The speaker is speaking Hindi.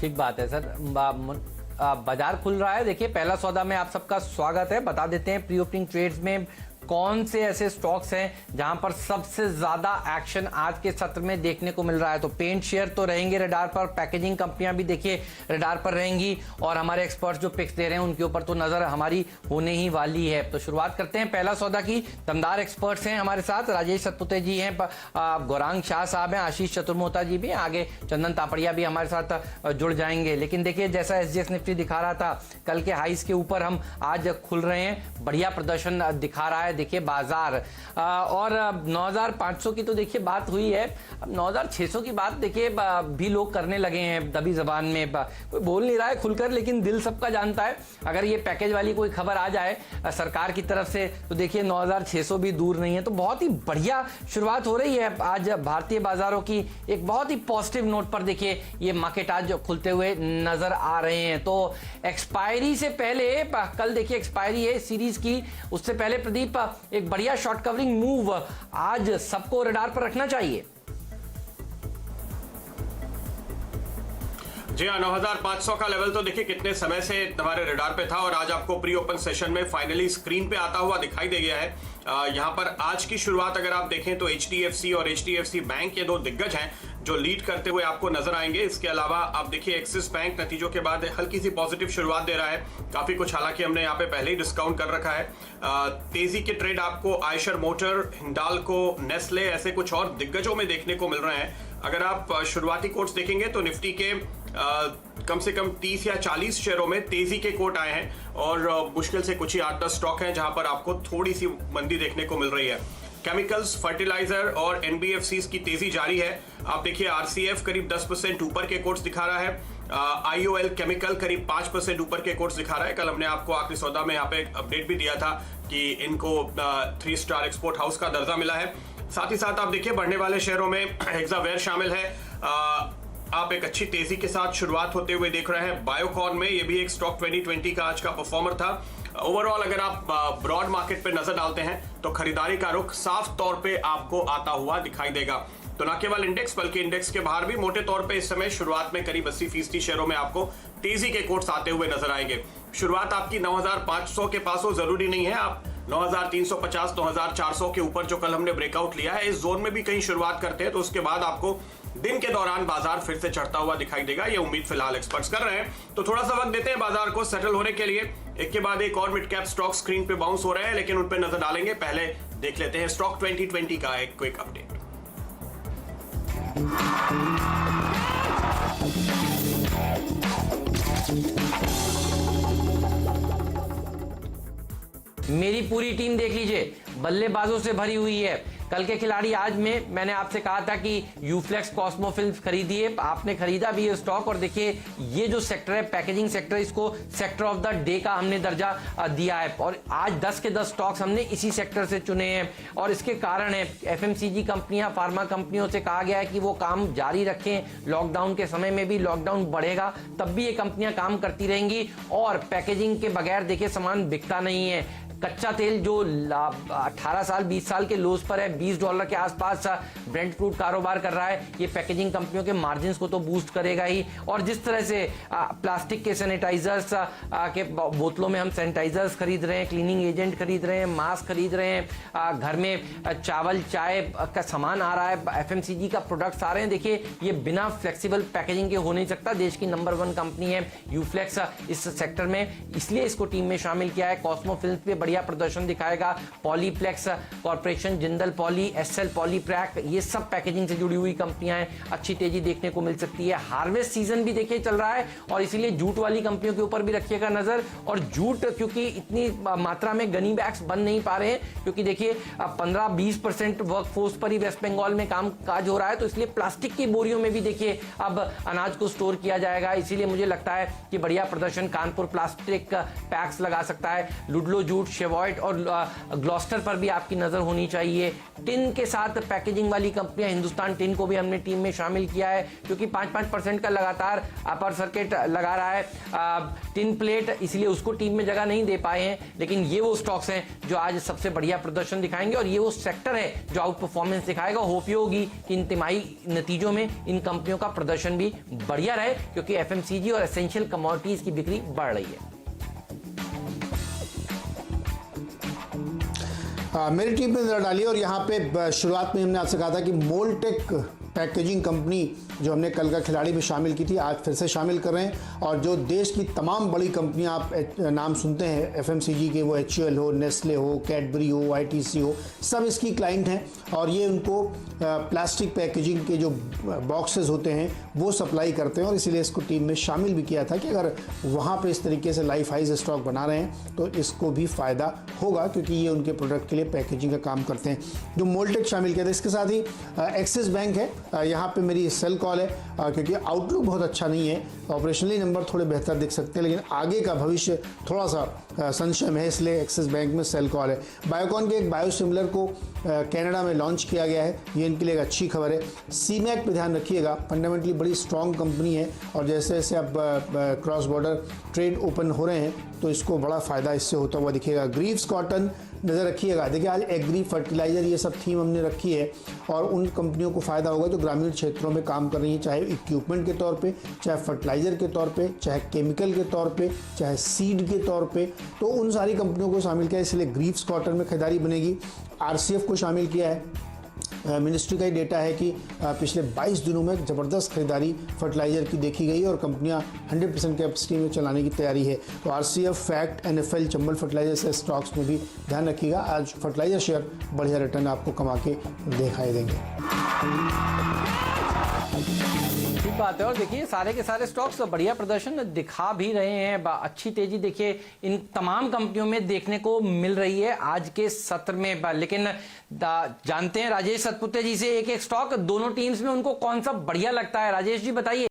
ठीक बात है सर। बाजार खुल रहा है। देखिए, पहला सौदा में आप सबका स्वागत है। बता देते हैं प्री ओपनिंग ट्रेड्स में कौन से ऐसे स्टॉक्स हैं जहां पर सबसे ज्यादा एक्शन आज के सत्र में देखने को मिल रहा है। तो पेंट शेयर तो रहेंगे रडार पर, पैकेजिंग कंपनियां भी देखिए रडार पर रहेंगी, और हमारे एक्सपर्ट्स जो पिक्स दे रहे हैं उनके ऊपर तो नजर हमारी होने ही वाली है। तो शुरुआत करते हैं पहला सौदा की। दमदार एक्सपर्ट्स हैं हमारे साथ, राजेश सतपुते जी हैं, गौरांग शाह साहब हैं, आशीष चतुर्मोहता जी भी, आगे चंदन तापड़िया भी हमारे साथ जुड़ जाएंगे। लेकिन देखिए, जैसा एसजीएक्स निफ्टी दिखा रहा था, कल के हाईस के ऊपर हम आज खुल रहे हैं, बढ़िया प्रदर्शन दिखा रहा है देखिए बाजार। और 9500 की तो देखिए बात हुई है, अब 9600 की बात देखिए भी लोग करने लगे हैं दबी जबान में। कोई बोल नहीं रहा है खुलकर, लेकिन दिल सबका जानता है। अगर ये पैकेज वाली कोई खबर आ जाए सरकार की तरफ से तो देखिए 9600 भी दूर नहीं है। तो बहुत ही बढ़िया शुरुआत हो रही है आज भारतीय बाजारों की। एक बहुत ही पॉजिटिव नोट पर देखिए ये मार्केट आज खुलते हुए नजर आ रहे हैं। तो एक्सपायरी से पहले, कल देखिए एक्सपायरी है सीरीज की, उससे पहले प्रदीप एक बढ़िया शॉर्ट कवरिंग मूव आज सबको रडार पर रखना चाहिए। जी हाँ, 9500 का लेवल तो देखिए कितने समय से हमारे रडार पे था, और आज आपको प्री ओपन सेशन में फाइनली स्क्रीन पे आता हुआ दिखाई दे गया है। यहाँ पर आज की शुरुआत अगर आप देखें तो HDFC और HDFC बैंक, ये दो दिग्गज हैं जो लीड करते हुए आपको नजर आएंगे। इसके अलावा आप देखिए एक्सिस बैंक नतीजों के बाद हल्की सी पॉजिटिव शुरुआत दे रहा है, काफी कुछ, हालांकि हमने यहाँ पे पहले ही डिस्काउंट कर रखा है। तेजी के ट्रेड आपको आयशर मोटर, हिंडाल्को, नेस्ले, ऐसे कुछ और दिग्गजों में देखने को मिल रहे हैं। अगर आप शुरुआती कोट्स देखेंगे तो निफ्टी के कम से कम 30 या 40 शेयरों में तेजी के कोट आए हैं, और मुश्किल से कुछ ही 8-10 स्टॉक हैं जहां पर आपको थोड़ी सी मंदी देखने को मिल रही है। केमिकल्स, फर्टिलाइजर और NBFCs की तेजी जारी है। आप देखिए RCF करीब 10% ऊपर के कोट्स दिखा रहा है, IOL केमिकल करीब 5% ऊपर के कोट्स दिखा रहा है। कल हमने आपको आखिरी सौदा में यहाँ पे अपडेट भी दिया था कि इनको 3 स्टार एक्सपोर्ट हाउस का दर्जा मिला है। साथ ही साथ आप देखिए बढ़ने वाले शेयरों में हेक्सावेयर शामिल है। आप एक अच्छी तेजी के साथ शुरुआत होते हुए देख रहे हैं बायोकॉन में, ये भी एक स्टॉक 2020 का आज का परफॉर्मर था। ओवरऑल अगर आप ब्रॉड मार्केट पे नजर डालते हैं तो खरीदारी का रुख साफ तौर पे आपको आता हुआ दिखाई देगा। तो न केवल इंडेक्स बल्कि इंडेक्स के बाहर भी मोटे तौर पे इस समय शुरुआत में करीब 80% शेयरों में आपको तेजी के कोट्स आते हुए नजर आएंगे। शुरुआत आपकी 9500 के पास हो जरूरी नहीं है, आप 9350, 9400 के ऊपर जो कल हमने ब्रेकआउट लिया है, इस जोन में भी कहीं शुरुआत करते हैं तो उसके बाद आपको दिन के दौरान बाजार फिर से चढ़ता हुआ दिखाई देगा। ये उम्मीद फिलहाल एक्सपर्ट्स कर रहे हैं। तो थोड़ा सा वक्त देते हैं बाजार को सेटल होने के लिए। एक के बाद एक और मिड कैप स्टॉक स्क्रीन पे बाउंस हो रहे हैं, लेकिन उन पे नजर डालेंगे। पहले देख लेते हैं स्टॉक 2020 का एक क्विक अपडेट। मेरी पूरी टीम देख लीजिए, बल्लेबाजों से भरी हुई है। कल के खिलाड़ी आज में मैंने आपसे कहा था कि यूफ्लेक्स कॉस्मो फिल्म्स खरीदिए, आपने खरीदा भी है स्टॉक। और देखिए ये जो सेक्टर है पैकेजिंग सेक्टर, इसको सेक्टर ऑफ द डे का हमने दर्जा दिया है, और आज 10 के 10 स्टॉक्स हमने इसी सेक्टर से चुने हैं। और इसके कारण है FMCG कंपनियां, फार्मा कंपनियों से कहा गया है कि वो काम जारी रखें। लॉकडाउन के समय में भी, लॉकडाउन बढ़ेगा तब भी ये कंपनियां काम करती रहेंगी, और पैकेजिंग के बगैर देखिए सामान बिकता नहीं है। कच्चा तेल जो 18 साल 20 साल के लोज पर है, $20 के आसपास ब्रेंट क्रूड कारोबार कर रहा है, ये पैकेजिंग कंपनियों के मार्जिन्स को तो बूस्ट करेगा ही। और जिस तरह से प्लास्टिक के सैनिटाइजर्स के बोतलों में हम सैनिटाइजर्स खरीद रहे हैं, क्लीनिंग एजेंट खरीद रहे हैं, मास्क खरीद रहे हैं, घर में चावल चाय का सामान आ रहा है, FMCG का प्रोडक्ट्स आ रहे हैं, देखिए ये बिना फ्लेक्सिबल पैकेजिंग के हो नहीं सकता। देश की नंबर 1 कंपनी है यूफ्लेक्स इस सेक्टर में, इसलिए इसको टीम में शामिल किया है। कॉस्मो फिल्म्स पे बढ़िया प्रदर्शन दिखाएगा। Polyplex corporation, Jindal poly, SL पॉलीप्रैक, ये सब पैकेजिंग से जुड़ी हुई कंपनियां हैं, अच्छी तेजी देखने को मिल सकती है। हार्वेस्ट सीजन भी देखिए चल रहा है, और इसीलिए जूट वाली कंपनियों के ऊपर भी रखिएगा नजर। और जूट क्योंकि इतनी मात्रा में गनी बैग्स बन नहीं पा रहे हैं, क्योंकि देखिए 15-20% वर्कफोर्स पर ही वेस्ट बंगाल में काम काज हो रहा है, तो इसलिए प्लास्टिक की बोरियों में भी देखिए अब अनाज को स्टोर किया जाएगा। इसीलिए मुझे लगता है कि बढ़िया प्रदर्शन कानपुर प्लास्टिक पैक्स लगा सकता है। लुडलो जूट शेवॉइट और ग्लॉस्टर पर भी आपकी नजर होनी चाहिए। टिन के साथ पैकेजिंग वाली कंपनियां, हिंदुस्तान टिन को भी हमने टीम में शामिल किया है क्योंकि 5% का लगातार अपर सर्किट लगा रहा है टिन प्लेट, इसलिए उसको टीम में जगह नहीं दे पाए हैं। लेकिन ये वो स्टॉक्स हैं जो आज सबसे बढ़िया प्रदर्शन दिखाएंगे और ये वो सेक्टर है जो आउट परफॉर्मेंस दिखाएगा। होप ये होगी कि इन तिमाही नतीजों में इन कंपनियों का प्रदर्शन भी बढ़िया रहे क्योंकि एफएमसीजी और एसेंशियल कमोडिटीज की बिक्री बढ़ रही है। मेरी टीम में नजर डालिए और यहाँ पे शुरुआत में हमने आपसे कहा था कि मोल्टेक पैकेजिंग कंपनी जो हमने कल का खिलाड़ी में शामिल की थी, आज फिर से शामिल कर रहे हैं। और जो देश की तमाम बड़ी कंपनियां आप नाम सुनते हैं एफएमसीजी के, वो HUL हो, नेस्ले हो, कैडबरी हो, ITC हो, सब इसकी क्लाइंट हैं। और ये उनको प्लास्टिक पैकेजिंग के जो बॉक्सेस होते हैं वो सप्लाई करते हैं और इसीलिए इसको टीम में शामिल भी किया था कि अगर वहाँ पर इस तरीके से लाइफ हाइज स्टॉक बना रहे हैं तो इसको भी फ़ायदा होगा क्योंकि ये उनके प्रोडक्ट के लिए पैकेजिंग का काम करते हैं। जो मोल्टेक शामिल किया था, इसके साथ ही एक्सिस बैंक है। यहाँ पे मेरी सेल कॉल है क्योंकि आउटलुक बहुत अच्छा नहीं है, ऑपरेशनली नंबर थोड़े बेहतर दिख सकते हैं लेकिन आगे का भविष्य थोड़ा सा संशय में है, इसलिए एक्सिस बैंक में सेल कॉल है। बायोकॉन के एक बायोसिमिलर को कनाडा में लॉन्च किया गया है, ये इनके लिए एक अच्छी खबर है। सीमैक पे ध्यान रखिएगा, फंडामेंटली बड़ी स्ट्रॉन्ग कंपनी है और जैसे जैसे अब क्रॉस बॉर्डर ट्रेड ओपन हो रहे हैं तो इसको बड़ा फ़ायदा इससे होता हुआ दिखेगा। ग्रीव्स कॉटन नज़र रखिएगा, देखिए आज एग्री फर्टिलाइज़र ये सब थीम हमने रखी है और उन कंपनियों को फ़ायदा होगा जो ग्रामीण क्षेत्रों में काम कर रही हैं, चाहे इक्विपमेंट के तौर पे, चाहे फर्टिलाइज़र के तौर पे, चाहे केमिकल के तौर पे, चाहे सीड के तौर पे, तो उन सारी कंपनियों को शामिल किया है, इसलिए ग्रीव्स कॉटन में खरीदारी बनेगी। RCF को शामिल किया है। मिनिस्ट्री का ही डेटा है कि पिछले 22 दिनों में ज़बरदस्त खरीदारी फर्टिलाइज़र की देखी गई और कंपनियां 100% कैपेसिटी में चलाने की तैयारी है। तो RCF, FACT, NFL, Chambal fertiliser से स्टॉक्स में भी ध्यान रखिएगा। आज फर्टिलाइजर शेयर बढ़िया रिटर्न आपको कमा के दिखाई देंगे। ठीक बात है। और देखिए सारे के सारे स्टॉक्स बढ़िया प्रदर्शन दिखा भी रहे हैं, अच्छी तेजी देखिए इन तमाम कंपनियों में देखने को मिल रही है आज के सत्र में। लेकिन जानते हैं राजेश सतपुते जी से एक एक स्टॉक दोनों टीम्स में उनको कौन सा बढ़िया लगता है। राजेश जी बताइए।